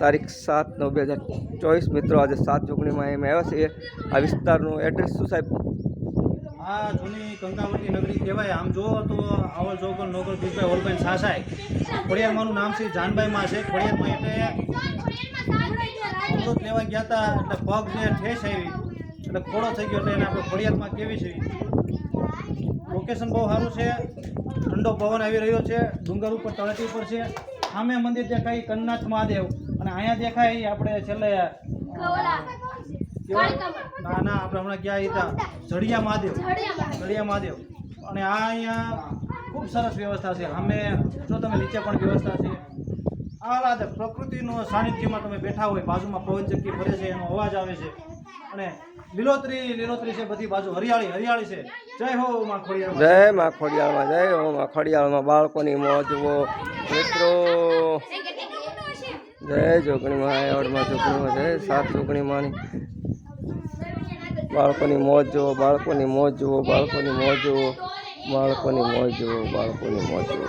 તારીખ 7/9/2024 મિત્રો આજે 7 જોગણીમાં એમ આવ્યા છીએ। આ વિસ્તારનું એડ્રેસ શું સાહેબ? આ જૂની કંકાવટી નગરી કહેવાય। આમ જુઓ તો આવલ ચોકર નોકર બીજભાઈ હોલભાઈ સાસાય ખોડિયારમાંનું નામ છે જાનભાઈમાં છે। ખોડિયારમાં એટલે અમૃત લેવા ગયા હતા એટલે પગ જે ઠેસ આવી એટલે ખોડો થઈ ગયો એટલે એને આપણે ખોડિયારમાં કેવી છે। લોકેશન બહુ સારું છે, ઠંડો પવન આવી રહ્યો છે, ડુંગર ઉપર તળેટી ઉપર છે। સામે મંદિર દેખાય કંનાથ મહાદેવ અને અહીંયા દેખાય આપણે છેલ્લે ના આપણે હમણાં ક્યાં હતા જડિયા મહાદેવ અને આ અહીંયા ખૂબ સરસ વ્યવસ્થા છે। સામે જો તમે નીચે પણ વ્યવસ્થા છે। આહલાદક પ્રકૃતિનું સાનિધ્યમાં તમે બેઠા હોય, બાજુમાં પવન ચક્કી ફરે છે, એનો અવાજ આવે છે અને લીલોતરી છે, બધી બાજુ હરિયાળી છે। જય હો માં ખોડિયાર, જય માં ખોડિયારમાં, જય હો માં ખોડિયારમાં। બાળકોની મોજ જુઓ મિત્રો, જય જોગણીમાં, આવડમાં જોગણીમાં, જય 7 જોગણીમાં। બાળકોની મોજ જુઓ, બાળકોની મોજ જુઓ, બાળકોની મોજ જુઓ, બાળકોની મોજ જુઓ, બાળકોની મોજ જુઓ।